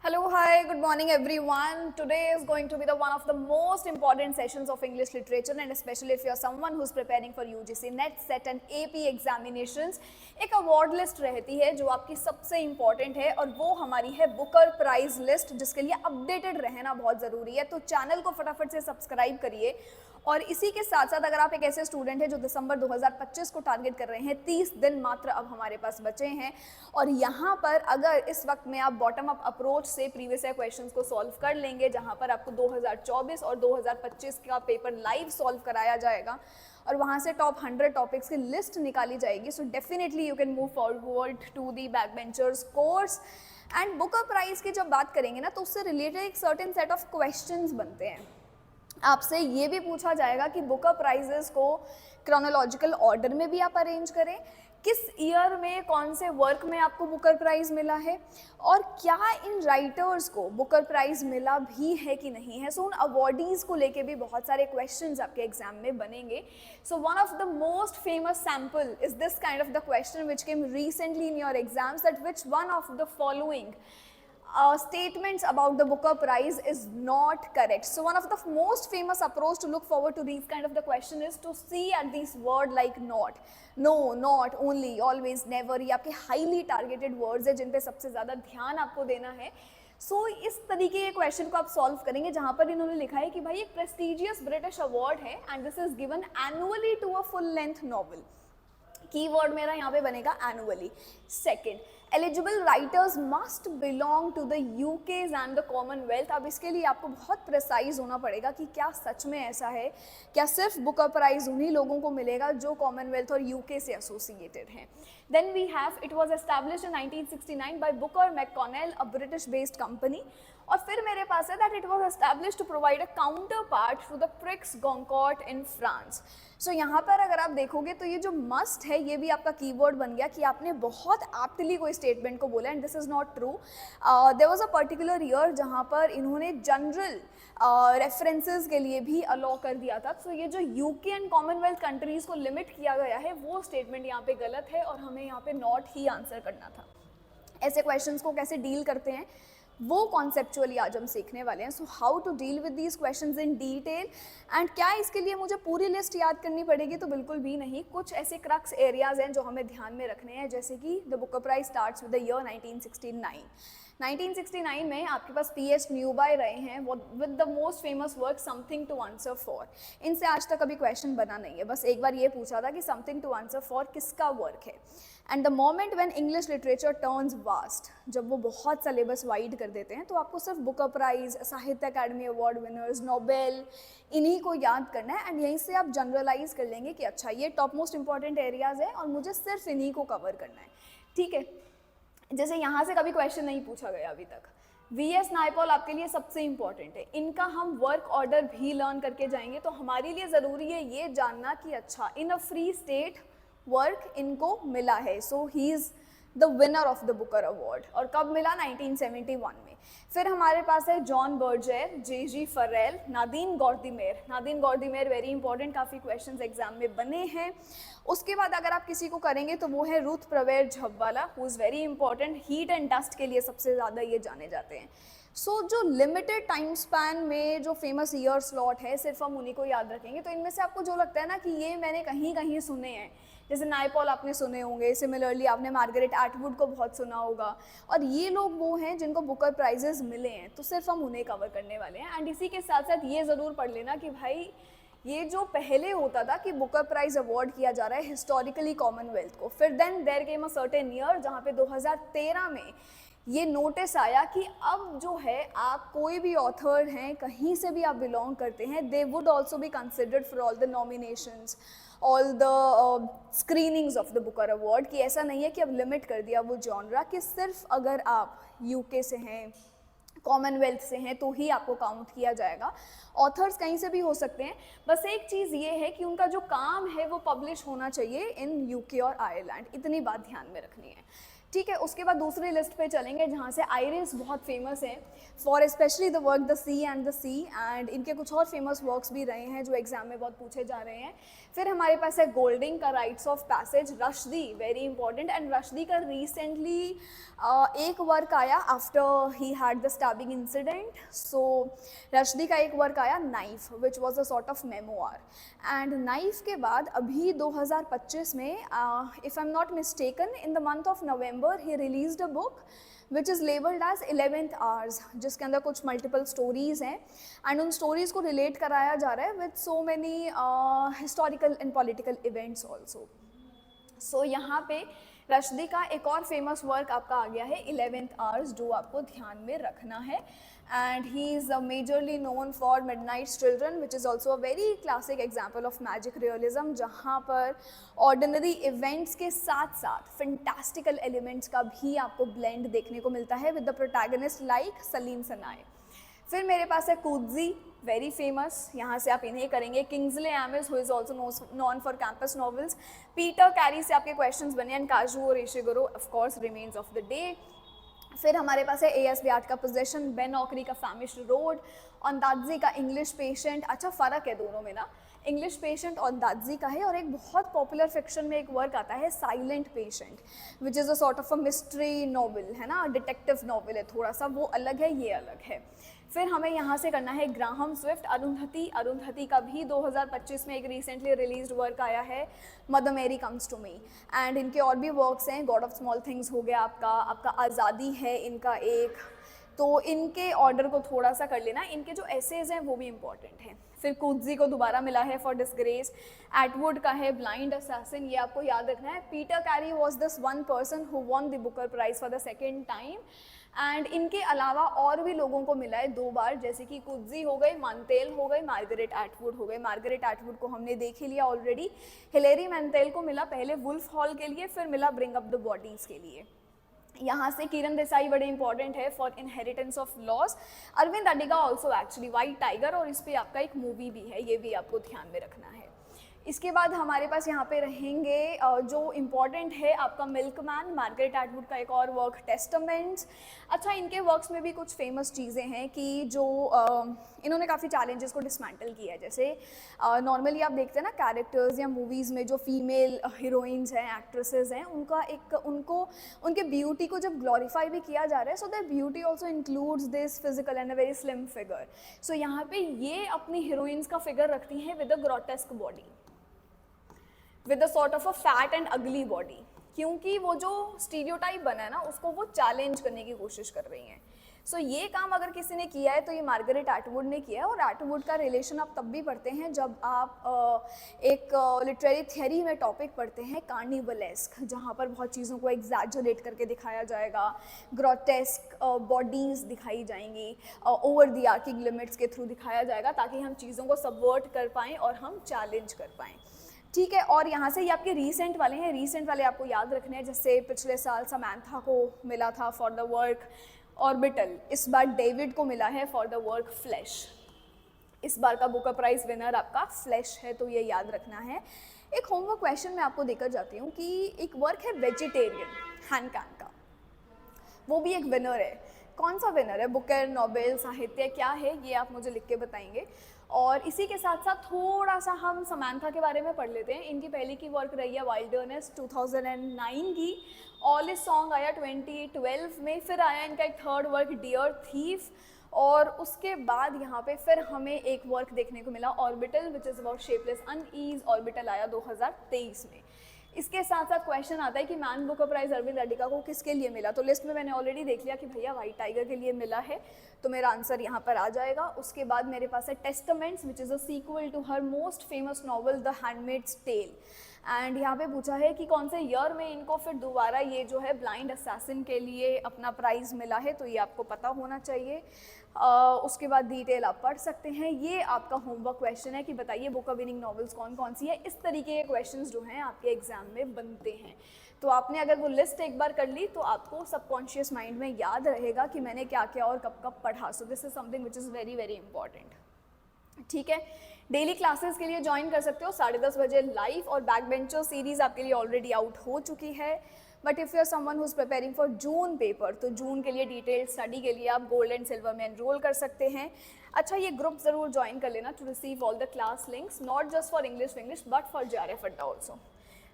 Hello, hi, good morning everyone. Today is going to be the one of the most important sessions of English literature, and especially if you are someone who's preparing for UGC NET, SET and AP examinations. एक award list रहती है जो आपकी सबसे important है और वो हमारी है बुकर प्राइज लिस्ट, जिसके लिए अपडेटेड रहना बहुत ज़रूरी है। तो चैनल को फटाफट से सब्सक्राइब करिए। और इसी के साथ साथ अगर आप एक ऐसे स्टूडेंट हैं जो दिसंबर 2025 को टारगेट कर रहे हैं, 30 दिन मात्र अब हमारे पास बचे हैं, और यहाँ पर अगर इस वक्त में आप बॉटम अप अप्रोच से प्रीवियस ईयर क्वेश्चंस को सॉल्व कर लेंगे, जहाँ पर आपको 2024 और 2025 का पेपर लाइव सॉल्व कराया जाएगा और वहाँ से टॉप 100 टॉपिक्स की लिस्ट निकाली जाएगी, so definitely you can move forward to the back benchers course. And Booker Prize की जब बात करेंगे ना, तो उससे रिलेटेड एक सर्टेन सेट ऑफ क्वेश्चंस बनते हैं। आपसे ये भी पूछा जाएगा कि बुकर प्राइजेस को क्रोनोलॉजिकल ऑर्डर में भी आप अरेंज करें, किस ईयर में कौन से वर्क में आपको बुकर प्राइज मिला है, और क्या इन राइटर्स को बुकर प्राइज मिला भी है कि नहीं है। सो उन अवॉर्डीज को लेके भी बहुत सारे क्वेश्चंस आपके एग्जाम में बनेंगे। So one of the most famous sample is this kind of the question which came recently in your exams, that which one of the following statements about the Booker Prize is not correct. So one of the most famous approach to look forward to these kind of the question is to see at these word like not, no, not, only, always, never, ये आपके highly targeted words है जिन पे सबसे ज़्यादा ध्यान आपको देना है। सो इस तरीके के क्वेश्चन को आप सॉल्व करेंगे, जहाँ पर इन्होंने लिखा है कि भाई एक प्रेस्टिजियस ब्रिटिश अवार्ड है and this is given annually to a full length novel. Keyword मेरा यहाँ पे बनेगा annually. Second, eligible writers must belong to the UK's and the Commonwealth. अब इसके लिए आपको बहुत प्रिसाइज होना पड़ेगा कि क्या सच में ऐसा है, क्या सिर्फ बुकर प्राइज उन्हीं लोगों को मिलेगा जो कॉमनवेल्थ और यूके से एसोसिएटेड हैं। Then we have, it was established in 1969 by Booker McConnell, a British based company. और फिर मेरे पास है that it was established to provide a counterpart to the Prix Goncourt in France. So यहाँ पर अगर आप देखोगे तो ये जो मस्ट है ये भी आपका कीवर्ड बन गया कि आपने बहुत एप्टली कोई स्टेटमेंट को बोला, and this is not true. There was a particular year जहाँ पर इन्होंने जनरल रेफरेंसेस के लिए भी अलाउ कर दिया था। सो ये जो यूके एंड कॉमनवेल्थ कंट्रीज़ को लिमिट किया गया है वो स्टेटमेंट यहाँ पे गलत है और हमें यहाँ पे नॉट ही आंसर करना था। ऐसे क्वेश्चंस को कैसे डील करते हैं वो कॉन्सेप्चुअली आज हम सीखने वाले हैं। So how to deal with these questions in detail. And क्या इसके लिए मुझे पूरी लिस्ट याद करनी पड़ेगी? तो बिल्कुल भी नहीं। कुछ ऐसे क्रक्स एरियाज हैं जो हमें ध्यान में रखने हैं, जैसे कि the Booker Prize starts with the year 1969। 1969 में आपके पास पी.एस. न्यूबाय रहे हैं with the most famous work something to answer for. इनसे आज तक अभी क्वेश्चन बना नहीं है, बस एक बार ये पूछा था कि समथिंग टू आंसर फॉर किसका वर्क है। And the moment when English literature turns vast, जब वो बहुत सिलेबस वाइड कर देते हैं, तो आपको सिर्फ बुकर प्राइज, साहित्य अकादमी अवार्ड विनर्स, नोबेल, इन्हीं को याद करना है। एंड यहीं से आप जनरलाइज कर लेंगे कि अच्छा ये टॉप मोस्ट इंपॉर्टेंट एरियाज है और मुझे सिर्फ इन्हीं को कवर करना है, ठीक है। जैसे यहाँ से कभी क्वेश्चन नहीं पूछा गया अभी तक। वी.एस. नायपॉल आपके लिए सबसे इंपॉर्टेंट है, इनका हम वर्क ऑर्डर भी लर्न करके जाएंगे। तो हमारे लिए ज़रूरी है ये जानना कि अच्छा in a free state work इनको मिला है। So he is the winner of the Booker award. और कब मिला? 1971 में। फिर हमारे पास है John Berger, J G. Farrell, Nadine Gordimer. Nadine Gordimer very important, काफ़ी क्वेश्चंस एग्जाम में बने हैं। उसके बाद अगर आप किसी को करेंगे तो वो है Ruth Prawer Jhabvala, who is very important, heat and dust के लिए सबसे ज़्यादा ये जाने जाते हैं। सो जो लिमिटेड टाइम स्पैन में जो फेमस ईयर स्लॉट है सिर्फ हम उन्हीं को याद रखेंगे। तो इनमें से आपको जो लगता है ना कि ये मैंने कहीं कहीं सुने हैं, जैसे नायपॉल आपने सुने होंगे, सिमिलरली आपने मार्गरेट एटवुड को बहुत सुना होगा, और ये लोग वो हैं जिनको बुकर प्राइजेस मिले हैं, तो सिर्फ हम उन्हें कवर करने वाले हैं। एंड इसी के साथ साथ ये ज़रूर पढ़ लेना कि भाई ये जो पहले होता था कि बुकर प्राइज अवार्ड किया जा रहा है हिस्टोरिकली कॉमनवेल्थ को, फिर then there came a certain year जहाँ पे 2013 में ये नोटिस आया कि अब जो है आप कोई भी ऑथर हैं, कहीं से भी आप बिलोंग करते हैं, they would also be considered for all the nominations, all the screenings of the Booker award. कि ऐसा नहीं है कि अब लिमिट कर दिया वो जॉनरा कि सिर्फ अगर आप यूके से हैं, कॉमनवेल्थ से हैं तो ही आपको काउंट किया जाएगा। ऑथर्स कहीं से भी हो सकते हैं, बस एक चीज़ ये है कि उनका जो काम है वो पब्लिश होना चाहिए इन यूके और आयरलैंड, इतनी बात ध्यान में रखनी है, ठीक है, उसके बाद दूसरी लिस्ट पे चलेंगे जहाँ से आयरिस बहुत फेमस है for specially the work the sea and the sea, and इनके कुछ और फेमस वर्क्स भी रहे हैं जो एग्जाम में बहुत पूछे जा रहे हैं। फिर हमारे पास है गोल्डिंग का rites of passage, Rushdie very important, and Rushdie का रिसेंटली एक वर्क आया after he had the stabbing incident. So Rushdie का एक वर्क आया knife which was a sort of memoir, and knife के बाद अभी 2025 में if I am not mistaken in the month of November he released a book which is labelled as 11th hours, जिसके अंदर कुछ मल्टीपल स्टोरीज़ हैं and उन stories को रिलेट कराया जा रहा है with so many historical and political events also. So यहाँ पे रश्दी का एक और फेमस वर्क आपका आ गया है 11th आवर्स, जो आपको ध्यान में रखना है, and he is majorly known for Midnights children which is also a very classic example of magic realism, जहाँ पर ऑर्डिनरी इवेंट्स के साथ साथ फैंटास्टिकल एलिमेंट्स का भी आपको ब्लेंड देखने को मिलता है with the protagonist like Saleem Sinai. फिर मेरे पास है कूदजी, वेरी फेमस, यहाँ से आप इन्हें करेंगे। Kingsley amiss who is also non for campus novels. Peter carry से आपके क्वेश्चंस बने, एंड काजू और Ishiguro of course remains of the day. फिर हमारे पास है ए एस ब्याट का पोजेशन, बेन ऑकरी का फैमिश्ड रोड, ओंदात्जी का इंग्लिश पेशेंट। अच्छा फ़र्क है दोनों में ना, इंग्लिश पेशेंट ओंदात्जी का है, और एक बहुत पॉपुलर फिक्शन में एक वर्क आता है silent patient which is a sort of a mystery novel, है ना, डिटेक्टिव नॉवल है थोड़ा सा, वो अलग है, ये अलग है। फिर हमें यहाँ से करना है ग्राहम स्विफ्ट, अरुंधति। अरुंधति का भी 2025 में एक रिसेंटली रिलीज्ड वर्क आया है मदर मेरी कम्स टू मी, एंड इनके और भी वर्क्स हैं, गॉड ऑफ स्मॉल थिंग्स हो गया आपका आज़ादी है इनका एक, तो इनके ऑर्डर को थोड़ा सा कर लेना, इनके जो एसेज हैं वो भी इंपॉर्टेंट हैं। फिर कूदजी को दोबारा मिला है फॉर डिसग्रेस। एटवुड का है ब्लाइंड असैसिन, ये आपको याद रखना है। Peter Carey was this one person who won the Booker Prize for the second time, and इनके अलावा और भी लोगों को मिला है 2 बार, जैसे कि कूदजी हो गई, मानतेल हो गई, मार्गरेट एटवुड हो गई। मार्गरेट एटवुड को हमने देख ही लिया ऑलरेडी। हिलेरी मैंटेल को मिला पहले वुल्फ हॉल के लिए, फिर मिला ब्रिंग अप द बॉडीज़ के लिए। यहाँ से किरण देसाई बड़े इंपॉर्टेंट है for Inheritance of Loss. Arvind Adiga also actually White Tiger, और इस पर आपका एक मूवी भी है, ये भी आपको ध्यान में रखना है। इसके बाद हमारे पास यहाँ पे रहेंगे जो इम्पॉर्टेंट है आपका मिल्कमैन, मार्गरेट एटवुड का एक और वर्क टेस्टामेंट्स। अच्छा, इनके वर्क्स में भी कुछ फेमस चीज़ें हैं कि जो इन्होंने काफ़ी चैलेंजेस को डिसमेंटल किया है। जैसे नॉर्मली आप देखते हैं ना कैरेक्टर्स या मूवीज़ में जो फीमेल हीरोइंस हैं, एक्ट्रेसेस हैं, उनके ब्यूटी को जब ग्लोरीफाई भी किया जा रहा है, so that beauty also includes this physical and a very slim figure. So यहाँ पे ये अपनी हीरोइंस का फिगर रखती हैं with a grotesque body, with a sort of a fat and ugly body, क्योंकि वो जो स्टीरियोटाइप बना है ना उसको वो चैलेंज करने की कोशिश कर रही हैं। सो ये काम अगर किसी ने किया है तो ये मार्गरेट एटवुड ने किया है, और एटवुड का रिलेशन आप तब भी पढ़ते हैं जब आप एक लिटरेरी थियरी में टॉपिक पढ़ते हैं कार्निवलेस्क, जहाँ पर बहुत चीज़ों को एग्जैजरेट करके दिखाया जाएगा, ग्रोटेस्क बॉडीज़ दिखाई जाएंगी, ओवर द आर्किंग लिमिट्स के थ्रू दिखाया जाएगा, ताकि हम चीज़ों को सबवर्ट कर पाएँ और हम चैलेंज कर पाएँ। ठीक है, और यहाँ से ये आपके रीसेंट वाले हैं, रीसेंट वाले आपको याद रखने हैं। जैसे पिछले साल समांथा को मिला था फॉर द वर्क ऑर्बिटल, इस बार डेविड को मिला है फॉर द वर्क फ्लैश। इस बार का बुकर प्राइज विनर आपका फ्लैश है, तो ये याद रखना है। एक होमवर्क क्वेश्चन मैं आपको देकर जाती हूँ कि एक वर्क है वेजिटेरियन, हैनकैन का, वो भी एक विनर है। कौन सा विनर है, बुकर, नोबेल, साहित्य, क्या है, ये आप मुझे लिख के बताएंगे। और इसी के साथ साथ थोड़ा सा हम समांथा के बारे में पढ़ लेते हैं। इनकी पहली की वर्क रही है वाइल्डरनेस 2009 की, ऑल इज सॉन्ग आया 2012 में, फिर आया इनका एक थर्ड वर्क डियर थीफ, और उसके बाद यहाँ पे फिर हमें एक वर्क देखने को मिला orbital which is about shapeless unease. Orbital आया 2023 में। इसके साथ साथ क्वेश्चन आता है कि Man Booker Prize Arvind Adiga को किसके लिए मिला, तो लिस्ट में मैंने ऑलरेडी देख लिया कि भैया वाइट टाइगर के लिए मिला है, तो मेरा आंसर यहाँ पर आ जाएगा। उसके बाद मेरे पास है testaments which is a sequel to her most famous novel the handmaid's tale, and यहाँ पे पूछा है कि कौन से ईयर में इनको फिर दोबारा ये जो है ब्लाइंड असैसिन के लिए अपना प्राइज़ मिला है, तो ये आपको पता होना चाहिए। उसके बाद डिटेल आप पढ़ सकते हैं। ये आपका होमवर्क क्वेश्चन है कि बताइए बुकर विनिंग नॉवेल्स कौन कौन सी है। इस तरीके के क्वेश्चंस जो हैं आपके एग्जाम में बनते हैं, तो आपने अगर वो लिस्ट एक बार कर ली तो आपको सबकॉन्शियस माइंड में याद रहेगा कि मैंने क्या क्या और कब कब पढ़ा। So this is something which is very very important. ठीक है, डेली क्लासेस के लिए ज्वाइन कर सकते हो 10:30 बजे लाइव, और बैक बेंचर सीरीज़ आपके लिए ऑलरेडी आउट हो चुकी है। But if you are someone who is preparing for June paper, तो जून के लिए डिटेल स्टडी के लिए आप गोल्ड एंड सिल्वर में एनरोल कर सकते हैं। अच्छा, ये ग्रुप ज़रूर ज्वाइन कर लेना to receive all the class links, not just for English but for JRF Adda also.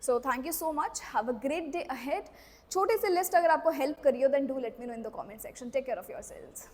So thank you so much, have a great day ahead. छोटी सी लिस्ट अगर आपको हेल्प करिए then do let me know in the comment section. Take care of yourselves.